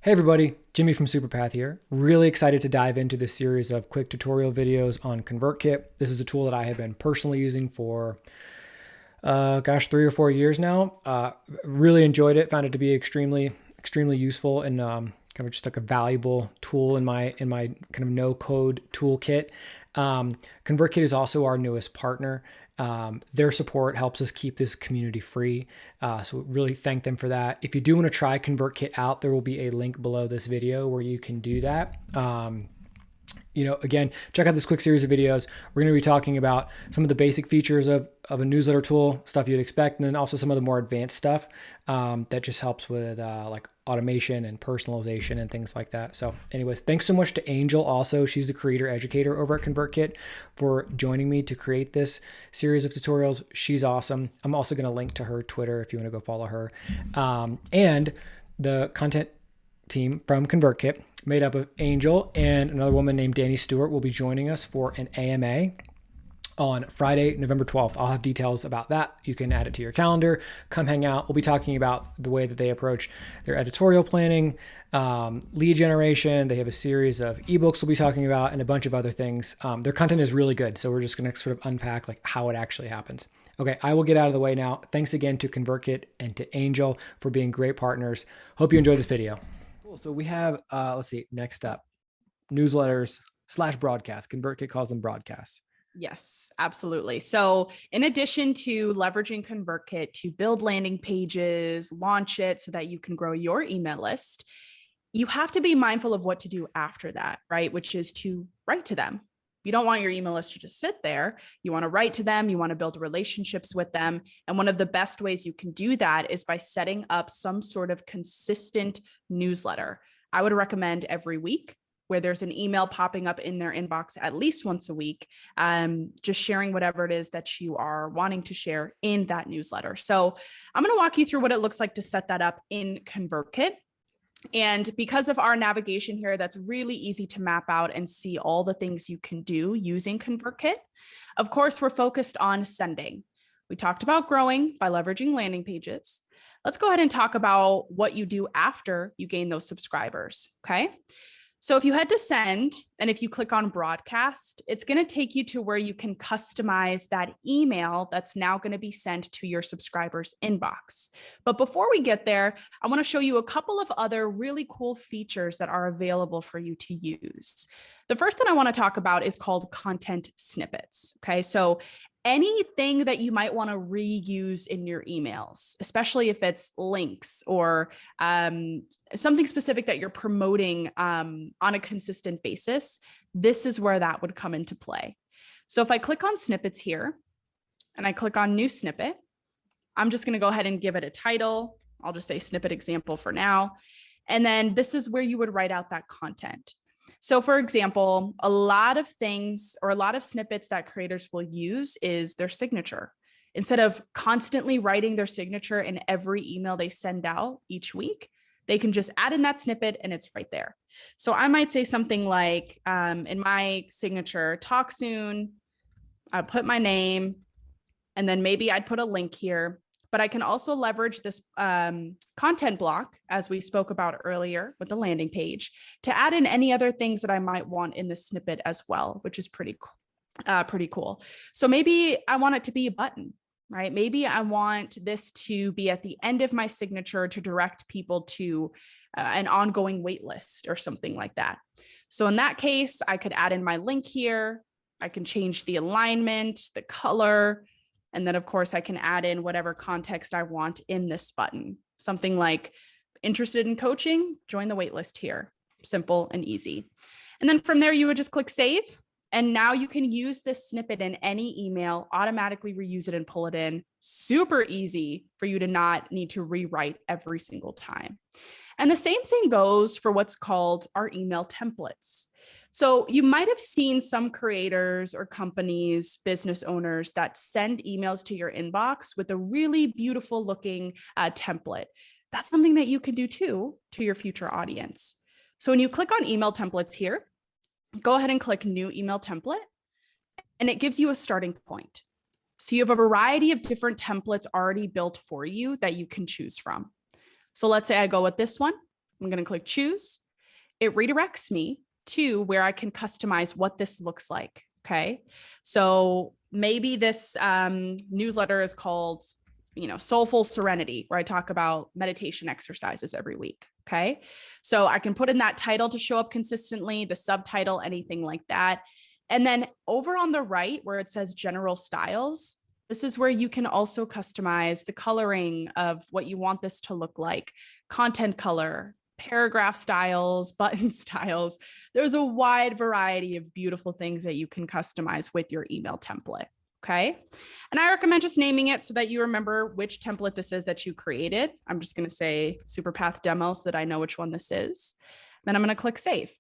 Hey everybody, Jimmy from Superpath here. Really excited to dive into this series of quick tutorial videos on ConvertKit. This is a tool that I have been personally using for, 3 or 4 years now. Really enjoyed it. Found it to be extremely useful and kind of just like a valuable tool in my kind of no code toolkit. ConvertKit is also our newest partner. Their support helps us keep this community free. So really thank them for that. If you do want to try ConvertKit out, there will be a link below this video where you can do that. Again, check out this quick series of videos. We're going to be talking about some of the basic features of a newsletter tool, stuff you'd expect, and then also some of the more advanced stuff that just helps with like automation and personalization and things like that. So anyways, thanks so much to Angel also. She's the creator educator over at ConvertKit for joining me to create this series of tutorials. She's awesome. I'm also going to link to her Twitter if you want to go follow her. And the content team from ConvertKit, made up of Angel and another woman named Danny Stewart, will be joining us for an AMA on Friday, November 12th. I'll have details about that. You can add it to your calendar. Come hang out. We'll be talking about the way that they approach their editorial planning, lead generation. They have a series of ebooks we'll be talking about and a bunch of other things. Their content is really good. So we're just going to sort of unpack like how it actually happens. Okay, I will get out of the way now. Thanks again to ConvertKit and to Angel for being great partners. Hope you enjoyed this video. Cool. So we have, let's see, next up, newsletters/broadcast. ConvertKit calls them broadcasts. Yes, absolutely. So in addition to leveraging ConvertKit to build landing pages, launch it so that you can grow your email list, you have to be mindful of what to do after that, right? Which is to write to them. You don't want your email list to just sit there. You want to write to them. You want to build relationships with them. And one of the best ways you can do that is by setting up some sort of consistent newsletter. I would recommend every week, where there's an email popping up in their inbox at least once a week, just sharing whatever it is that you are wanting to share in that newsletter. So I'm going to walk you through what it looks like to set that up in ConvertKit. And because of our navigation here, that's really easy to map out and see all the things you can do using ConvertKit. Of course, we're focused on sending. We talked about growing by leveraging landing pages. Let's go ahead and talk about what you do after you gain those subscribers, okay? So if you head to send, and if you click on broadcast, it's going to take you to where you can customize that email that's now going to be sent to your subscribers' inbox. But before we get there, I want to show you a couple of other really cool features that are available for you to use. The first thing I want to talk about is called content snippets. Okay, so anything that you might want to reuse in your emails, especially if it's links or something specific that you're promoting on a consistent basis, this is where that would come into play. So if I click on snippets here and I click on new snippet, I'm just going to go ahead and give it a title. I'll just say snippet example for now. And then this is where you would write out that content. So for example, a lot of things or a lot of snippets that creators will use is their signature. Instead of constantly writing their signature in every email they send out each week, they can just add in that snippet and it's right there. So I might say something like, in my signature, talk soon, I put my name, and then maybe I'd put a link here. But I can also leverage this content block, as we spoke about earlier with the landing page, to add in any other things that I might want in the snippet as well, which is pretty cool. So maybe I want it to be a button, right? Maybe I want this to be at the end of my signature to direct people to an ongoing wait list or something like that. So in that case, I could add in my link here. I can change the alignment, the color, and then, of course, I can add in whatever context I want in this button. Something like, interested in coaching? Join the waitlist here. Simple and easy. And then from there, you would just click save. And now you can use this snippet in any email, automatically reuse it and pull it in. Super easy for you to not need to rewrite every single time. And the same thing goes for what's called our email templates. So you might have seen some creators or companies, business owners that send emails to your inbox with a really beautiful looking template. That's something that you can do too to your future audience. So when you click on email templates here, go ahead and click new email template, and it gives you a starting point. So you have a variety of different templates already built for you that you can choose from. So let's say I go with this one. I'm going to click choose. It redirects me to where I can customize what this looks like. Okay. So maybe this newsletter is called, Soulful Serenity, where I talk about meditation exercises every week. Okay. So I can put in that title to show up consistently, the subtitle, anything like that. And then over on the right, where it says general styles, this is where you can also customize the coloring of what you want this to look like, content color, paragraph styles, button styles. There's a wide variety of beautiful things that you can customize with your email template. Okay. And I recommend just naming it so that you remember which template this is that you created. I'm just going to say Superpath Demo so that I know which one this is. Then I'm going to click Save.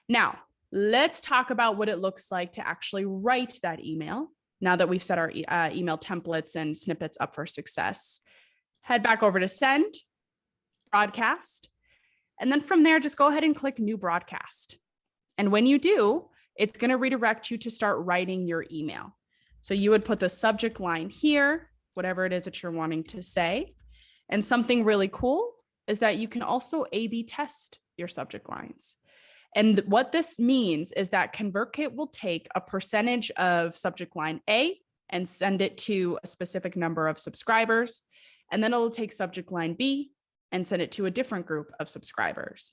Now, let's talk about what it looks like to actually write that email. Now that we've set our email templates and snippets up for success, head back over to Send, Broadcast. And then from there, just go ahead and click New Broadcast. And when you do, it's going to redirect you to start writing your email. So you would put the subject line here, whatever it is that you're wanting to say. And something really cool is that you can also A/B test your subject lines. And what this means is that ConvertKit will take a percentage of subject line A and send it to a specific number of subscribers. And then it'll take subject line B and send it to a different group of subscribers.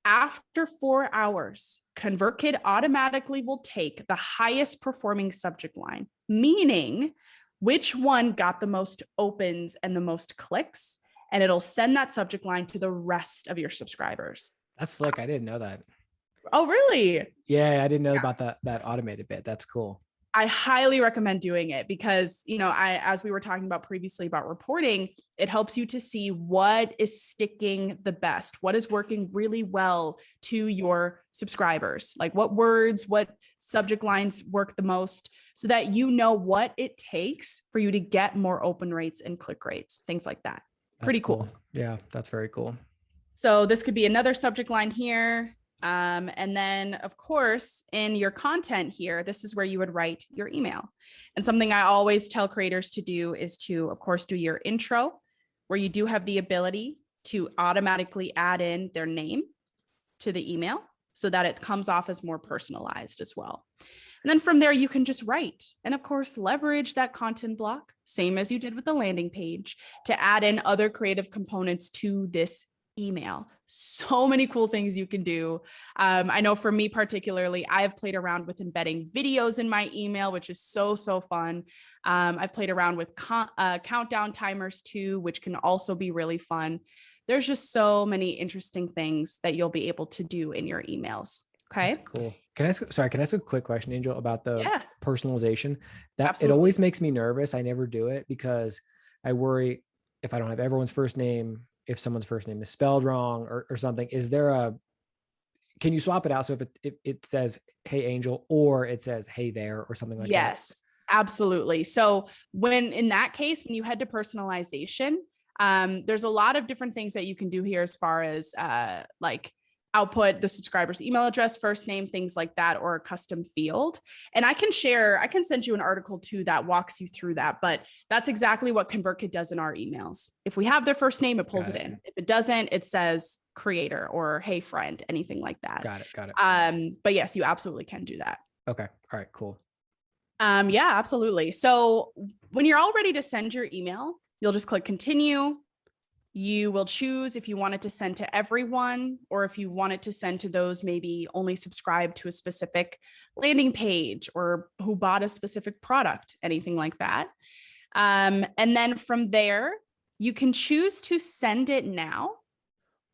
After 4 hours, ConvertKit automatically will take the highest performing subject line, meaning which one got the most opens and the most clicks, and it'll send that subject line to the rest of your subscribers. That's slick. I didn't know that. Oh, really? Yeah, I didn't know about that automated bit. That's cool. I highly recommend doing it because, as we were talking about previously about reporting, it helps you to see what is sticking the best, what is working really well to your subscribers, like what words, what subject lines work the most, so that you know what it takes for you to get more open rates and click rates, things like that. Pretty cool. Yeah, that's very cool. So this could be another subject line here. And then, of course, in your content here, this is where you would write your email. And something I always tell creators to do is to, of course, do your intro, where you do have the ability to automatically add in their name to the email so that it comes off as more personalized as well. And then from there, you can just write and, of course, leverage that content block, same as you did with the landing page, to add in other creative components to this email. So many cool things you can do. I know for me particularly, I've played around with embedding videos in my email, which is so fun. I've played around with countdown timers too, which can also be really fun. There's just so many interesting things that you'll be able to do in your emails. Okay. That's cool. Can I ask a quick question, Angel, about the personalization? That Absolutely. It always makes me nervous. I never do it because I worry if I don't have everyone's first name, if someone's first name is spelled wrong or something. Can you swap it out? So if it says, "Hey Angel," or it says, "Hey there," or something like that? Yes, absolutely. So in that case, when you head to personalization, there's a lot of different things that you can do here as far as like output the subscriber's email address, first name, things like that, or a custom field. And I can send you an article too that walks you through that, but that's exactly what ConvertKit does in our emails. If we have their first name, it pulls it in. If it doesn't, it says creator or hey friend, anything like that. Got it. But yes, you absolutely can do that. Okay. All right, cool. Yeah, absolutely. So when you're all ready to send your email, you'll just click continue. You will choose if you want it to send to everyone or if you want it to send to those maybe only subscribe to a specific landing page or who bought a specific product, anything like that. And then from there, you can choose to send it now,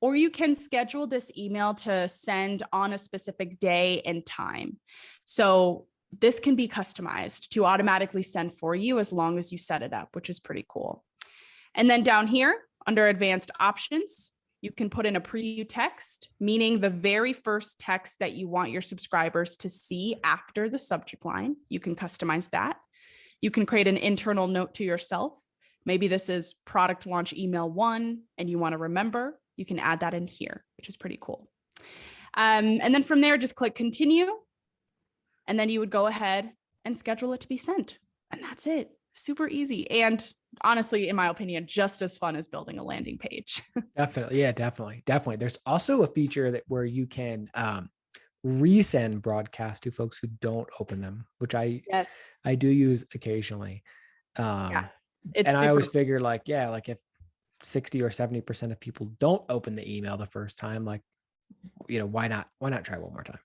or you can schedule this email to send on a specific day and time. So this can be customized to automatically send for you as long as you set it up, which is pretty cool. And then down here, under advanced options, you can put in a preview text, meaning the very first text that you want your subscribers to see after the subject line. You can customize that. You can create an internal note to yourself. Maybe this is product launch email 1 and you want to remember. You can add that in here, which is pretty cool. And then from there, just click continue. And then you would go ahead and schedule it to be sent. And that's it. super easy. And honestly, in my opinion, just as fun as building a landing page. Definitely. Yeah, definitely. There's also a feature that where you can resend broadcasts to folks who don't open them, which Yes. I do use occasionally. Yeah. Um, It's and I always super. figure like, yeah, like if 60 or 70% of people don't open the email the first time, like, why not try one more time?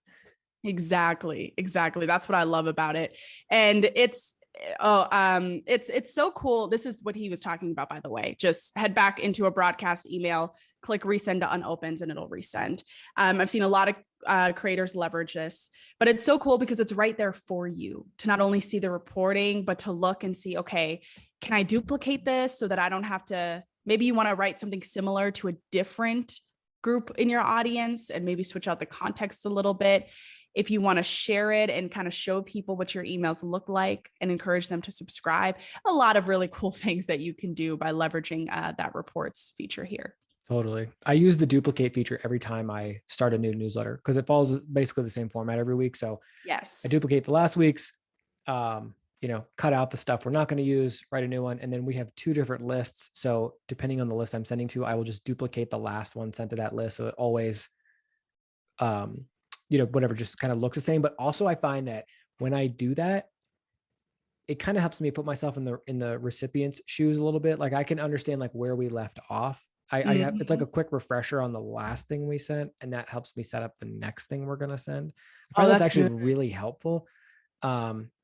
Exactly. Exactly. That's what I love about it. And it's so cool. This is what he was talking about, by the way. Just head back into a broadcast email, click resend to unopens, and it'll resend. I've seen a lot of creators leverage this, but it's so cool because it's right there for you to not only see the reporting, but to look and see, okay, can I duplicate this so that I don't have to, maybe you want to write something similar to a different group in your audience and maybe switch out the context a little bit. If you want to share it and kind of show people what your emails look like and encourage them to subscribe, a lot of really cool things that you can do by leveraging that reports feature here. Totally. I use the duplicate feature every time I start a new newsletter because it follows basically the same format every week. So I Yes. duplicate the last week's, cut out the stuff we're not going to use, write a new one. And then we have two different lists. So depending on the list I'm sending to, I will just duplicate the last one sent to that list. So it always, whatever, just kind of looks the same. But also I find that when I do that, it kind of helps me put myself in the recipient's shoes a little bit. Like I can understand like where we left off. I have, it's like Mm-hmm. a quick refresher on the last thing we sent, and that helps me set up the next thing we're going to send. I Oh, find that's that's actually good. really helpful.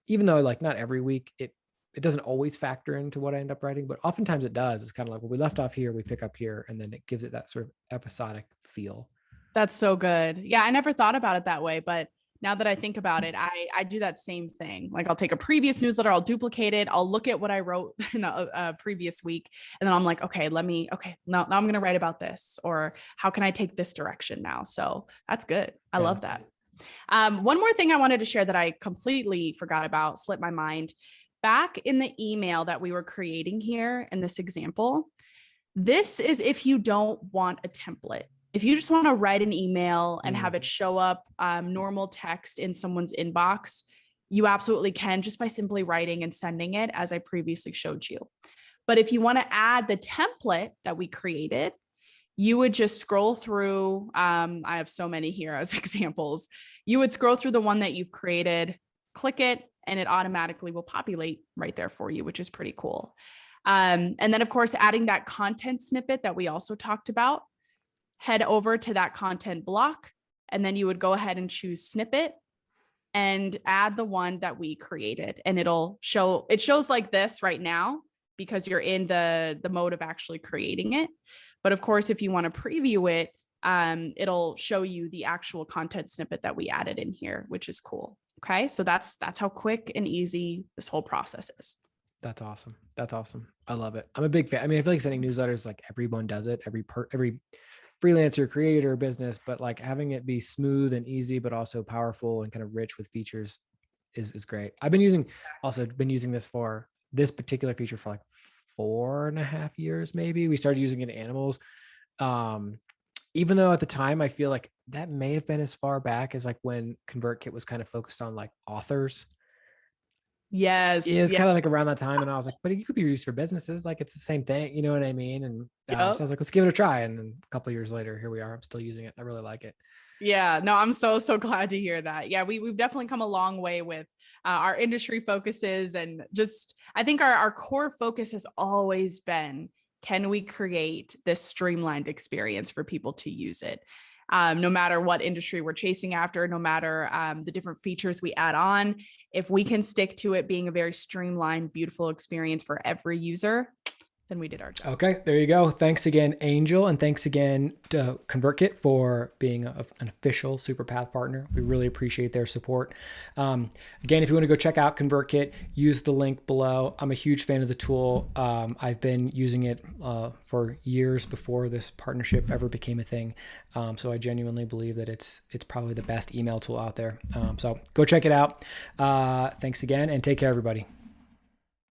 Even though like not every week it doesn't always factor into what I end up writing, but oftentimes it does. It's kind of like, well, we left off here, we pick up here, and then it gives it that sort of episodic feel. That's so good. Yeah, I never thought about it that way, but now that I think about it, I do that same thing. Like I'll take a previous newsletter, I'll duplicate it, I'll look at what I wrote in a previous week, and then I'm like, okay, now I'm going to write about this, or how can I take this direction now? So that's good. I Yeah. love that. One more thing I wanted to share that I completely forgot about, slipped my mind. Back in the email that we were creating here in this example, this is if you don't want a template. If you just want to write an email and have it show up normal text in someone's inbox, you absolutely can just by simply writing and sending it, as I previously showed you. But if you want to add the template that we created, you would just scroll through. I have so many here as examples. You would scroll through the one that you've created, click it, and it automatically will populate right there for you, which is pretty cool. And then, of course, adding that content snippet that we also talked about, head over to that content block, and then you would go ahead and choose snippet and add the one that we created. And it shows like this right now because you're in the mode of actually creating it. But of course, if you want to preview it, it'll show you the actual content snippet that we added in here, which is cool. Okay, so that's how quick and easy this whole process is. That's awesome. That's awesome. I love it. I'm a big fan. I mean, I feel like sending newsletters, like everyone does it, every freelancer, creator, business, but like having it be smooth and easy, but also powerful and kind of rich with features is great. I've been using this for this particular feature for like 4.5 years, maybe. We started using it in animals. Even though at the time I feel like that may have been as far back as like when ConvertKit was kind of focused on like authors. Yes. It's Yeah. kind of like around that time, and I was like, but it could be used for businesses, like it's the same thing, you know what I mean? And so I Yep. was like, let's give it a try. And then a couple of years later, here we are. I'm still using it. I really like it. Yeah, no, I'm so glad to hear that. Yeah, we've definitely come a long way with our industry focuses, and just I think our core focus has always been, can we create this streamlined experience for people to use it? No matter what industry we're chasing after, no matter the different features we add on, if we can stick to it being a very streamlined, beautiful experience for every user, then we did our job. Okay, there you go. Thanks again, Angel, and thanks again to ConvertKit for being an official SuperPath partner. We really appreciate their support. Again, if you want to go check out ConvertKit, use the link below. I'm a huge fan of the tool. I've been using it for years before this partnership ever became a thing. So I genuinely believe that it's probably the best email tool out there. So go check it out. Thanks again, and take care, everybody.